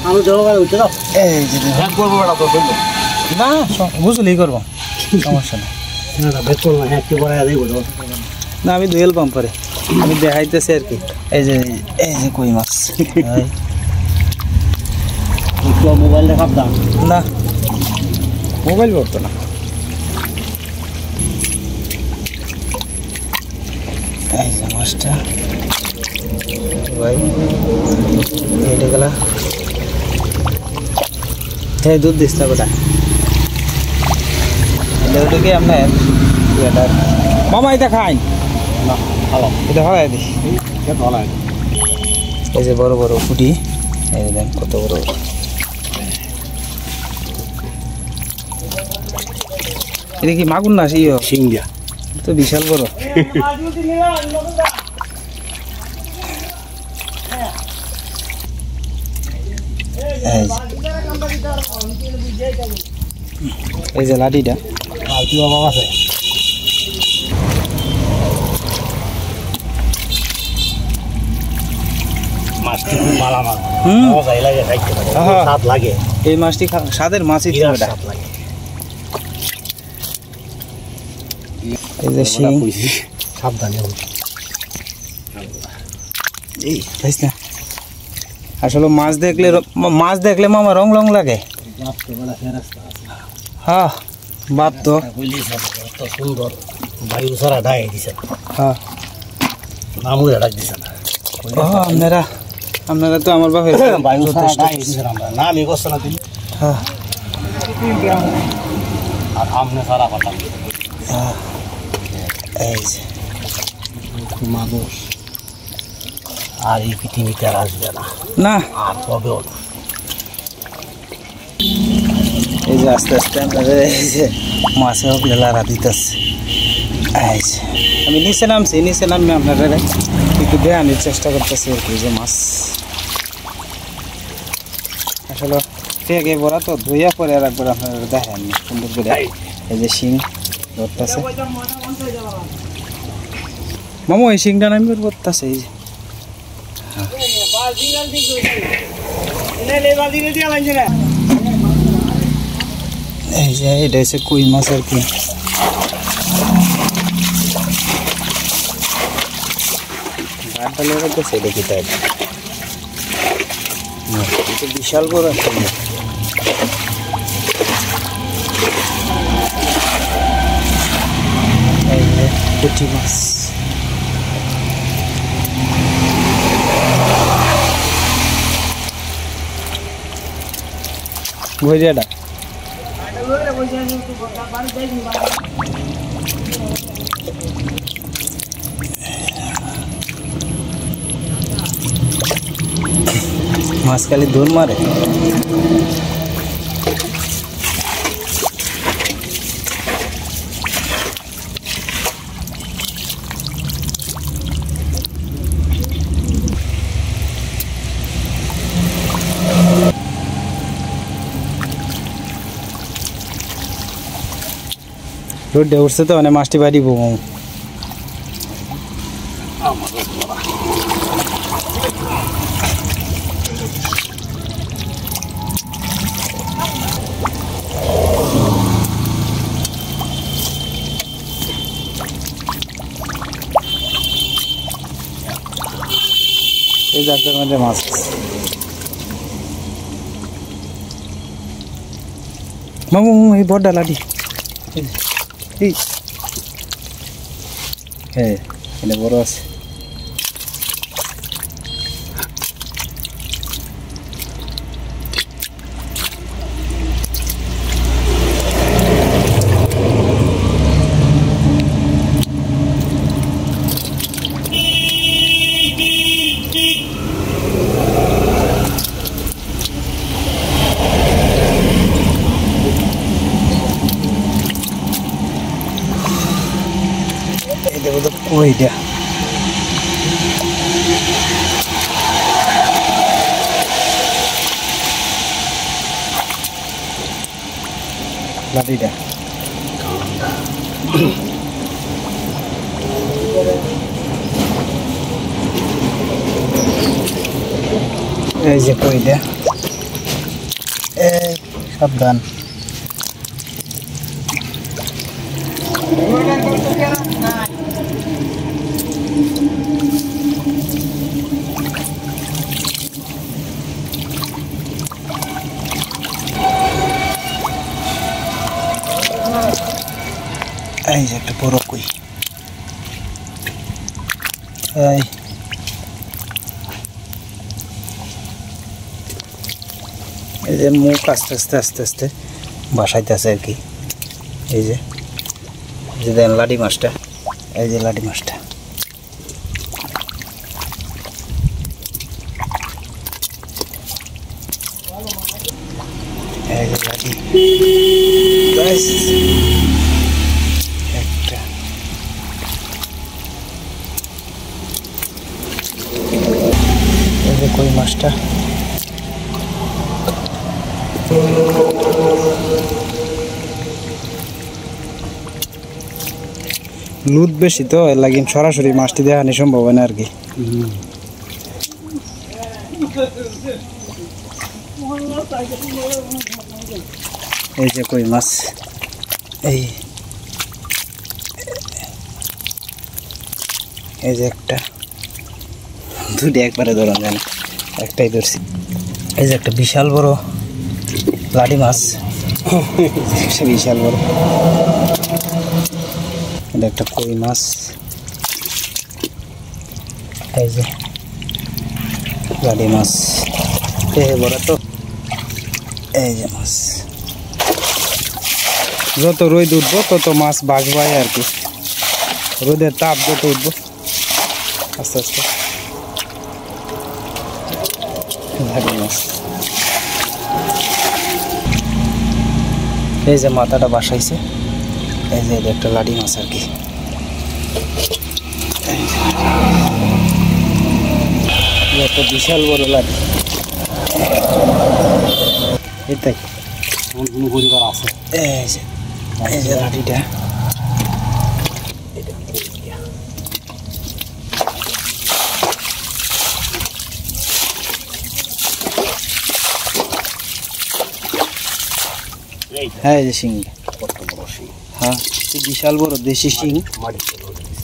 আমি জলগাড়ি উঠে দাও এই যে হ্যাঁ করবো বেটা তো বললো না বুঝলেই করবো সমস্যা নেই না না বেশ করবো হ্যাঁ একটু পরে দেবো না আমি দুয়েল পাম্পারে আমি দেখাইতেছি আর কি এই যে কই মাছ মোবাইল দেখাব দাম না মোবাইল করতো না এই যে মাছটা ভাই এটা গেলা এই দুধ দিস না বেটা ওটাকে আপনার মামা এটা খাই না ভালো এটা ভালো দিস ভালো এই যে বড় বড় ফুটি এই দেন কত বড় এটা কি মাগুর না ইয়ে সিংড়া তো বিশাল বড় এই যে লাঠিটা আছে মাছটি খুব মালামাল মজাই লাগে খাইতে পারে স্বাদ লাগে এই মাছটি স্বাদের মাছই স্বাদ লাগে এই যে শিং সাবধানে এই খাইস না আসলে মাছ দেখলে মামা রং রং লাগে হ্যাঁ বাপ তো সুন্দর বায়ু সারা ডাই দিছে হ্যাঁ নামও ডাক দিছে না আপনারা তো আমার বাপের বায়ু সারা ডাই দিছে আমরা নামই করছ না তুমি হ্যাঁ আর আমনে সারা কথা হ্যাঁ এই যে মানুষ আর এই পৃথিবীতে আর আসবে না না আর কবেও না এই যে আস্তে আস্তে আপনাদের এই যে মাছেও লারা দিতেছে এই যে আমি নিচে নামে আপনাদের একটু দেখানোর চেষ্টা করতেছি আর কি যে মাছ আসলে পেগে বড়া তো ধুইয়া পরে আর একবার আপনারা দেখেন সুন্দর করে এই যে শিং ধরতেছে মামু এই শিংটা নামি করতেছে এই যে এই যে এটা হচ্ছে কই মাছ আর কি দেখি তাই বিশাল বড় একটা এই যে পুঁটি মাছ ভজিয়াটা মাছ খালি দৌড় মারে রোডে উঠছে তো মানে মাছটি বাড়ি বউ এই জায়গাটার মধ্যে মাছ মামু এই বড় লাঠি এই হ্যাঁ এটা বড় আছে ওইটা লাঠিটা এই যে কইটা এই সাবধান এই যে একটা বড় কই এই যে মুখ আস্তে আস্তে আস্তে আস্তে বাসাইতেছে আর কি এই যে দেন লাডি মাছটা এই যে লাডি মাছটা এই যে লাডি ব্যাস একটা এই যে কই মাছটা লুট বেশি তো এর লাগি সরাসরি মাছটি দেখানি সম্ভব হয় না আর কি এই যে কই মাছ এই যে একটা দুটো একবারে ধরা যায় না একটাই ধরছি এই যে একটা বিশাল বড় লাডি মাছ বিশাল বড় এটা একটা কই মাছ এই যে লাডি মাছ বড় তো এই যে মাছ যত রোদ উঠবো তত মাছ বাঁচবে আর কি রোদের তাপ যত উঠবো আস্তে আস্তে লাডি মাছ এই যে মাথাটা বাসাইছে এই যে একটা লাডি মাছ আর কি একটা বিশাল বড় লাডি এটাই কোনো পরিবার আছে এই যে লাডিটা হ্যাঁ এই যে শিং হ্যাঁ বিশাল বড় দেশি শিং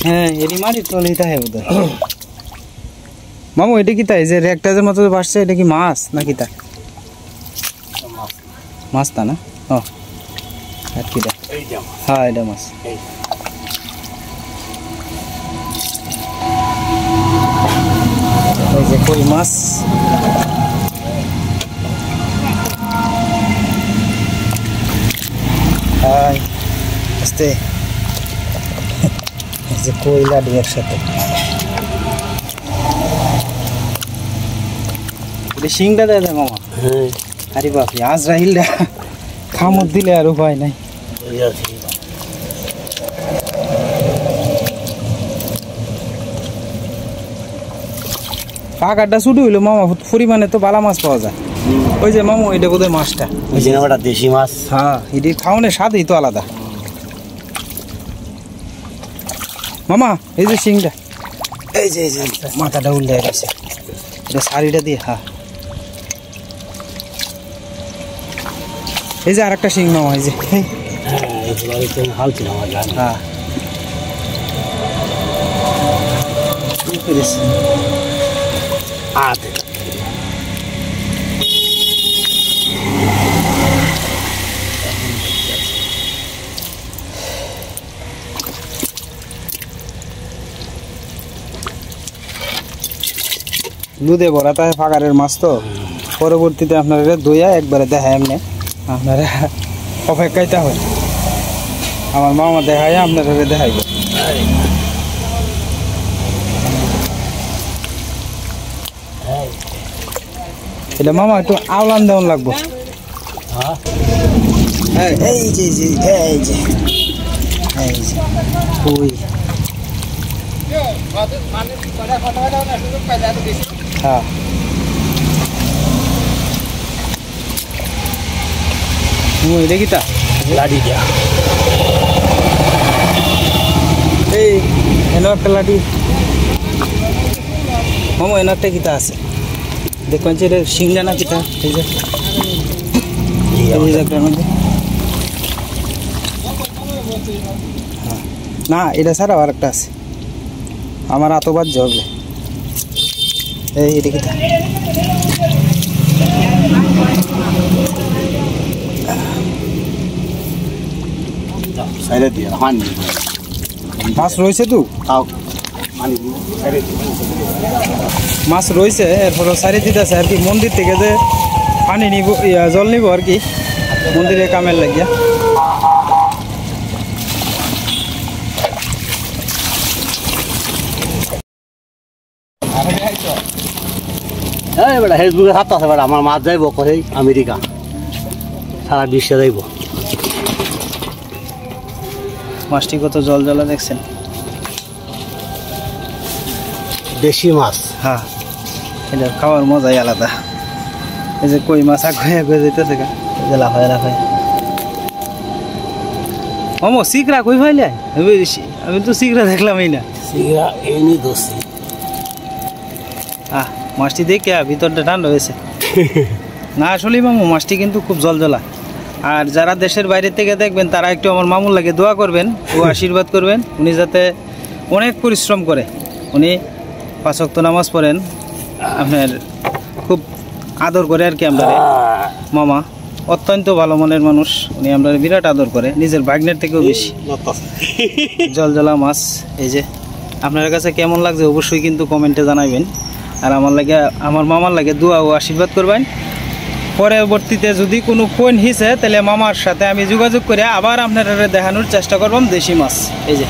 হ্যাঁ এরই মাটির তলেই তাই বোধ হয় মামু এটা কি তাই যে রেকটাজের মতো বাসছে এটা কি মাছ নাকি তা মাছ তা না ও আর কিটা হ্যাঁ এটা মাছ এই যে কই মাছ হাই আস্তে এই যে কই লাডি একসাথে শিংটা দেয় মামা হ্যাঁ আরে বাপরে আজ রাহিলটা খামত দিলে আর উপায় নাই পাকারটা ছুটি হইলো মামা পরিমাণে তো বালা মাছ পাওয়া যায় ওই যে মামু এটা বোধহয় মাছটা ওই যে ওটা দেশি মাছ হ্যাঁ এটি খাওয়ানোর স্বাদই তো আলাদা মামা এই যে শিংটা এই যে মাথাটা উল্টে গেছে এটা শাড়িটা দিয়ে হ্যাঁ এই যে আর একটা শিং মামা এই যে হ্যাঁ দুধে ভরা তাই ফাঁকারের মাছ তো পরবর্তীতে আপনারা দইয়া একবারে দেখায় এমনি আপনারা অপেক্ষাইতে হয় আমার মামা দেখায় আপনারা দেখাইব এটা মামা একটু আওলান দেওয়ান লাগবো এই যে এই যে ওই হ্যাঁ এটা কিতা লাডি দিয়া এই এনে একটা লাডি মামা এনে একটা কিতা আছে দেখবেন যে এটা সিংড়া না কিটা এই যে না এটা ছাড়াও আর একটা আছে আমার আতবাদ যাবে এই এটা কিটা মাছ রয়েছে তো মাছ রয়েছে এরপর সারি দিতেছে আর কি মন্দির থেকে যে পানি নিব জল নিব আর কি মন্দিরে কামের লাগিয়া ফেসবুকে হাত আছে আমার মাছ যাইব কোথায় আমেরিকা সারা বিশ্বে যাইব মাছটি কত জল জলা দেখছেন দেশি মাছ হ্যাঁ এটা খাওয়ার মজাই আলাদা এই যে কই মাছ আগে যেতেছে লাফায় লাফায় অমো শিকরা কই ফাইলে আমি তো শিকরা দেখলামই না শিকরা এমনি দোষী মাছটি দেখে ভিতরটা ঠান্ডা হয়েছে না আসলেই মামু মাছটি কিন্তু খুব জলজলা আর যারা দেশের বাইরে থেকে দেখবেন তারা একটু আমার মামুর লাগে দোয়া করবেন ও আশীর্বাদ করবেন উনি যাতে অনেক পরিশ্রম করে উনি 5 ওয়াক্ত নামাজ পড়েন আপনার খুব আদর করে আর কি আমরা মামা অত্যন্ত ভালো মনের মানুষ উনি আমরা বিরাট আদর করে নিজের ভাগ্নের থেকেও বেশি জলজলা মাছ এই যে আপনার কাছে কেমন লাগছে অবশ্যই কিন্তু কমেন্টে জানাবেন আর আমার মামার লাগে দোয়া ও আশীর্বাদ করবেন পরবর্তীতে যদি কোনো ফোন হিসে তাহলে মামার সাথে আমি যোগাযোগ করে আবার আপনারা দেখানোর চেষ্টা করব দেশি মাছ এই যে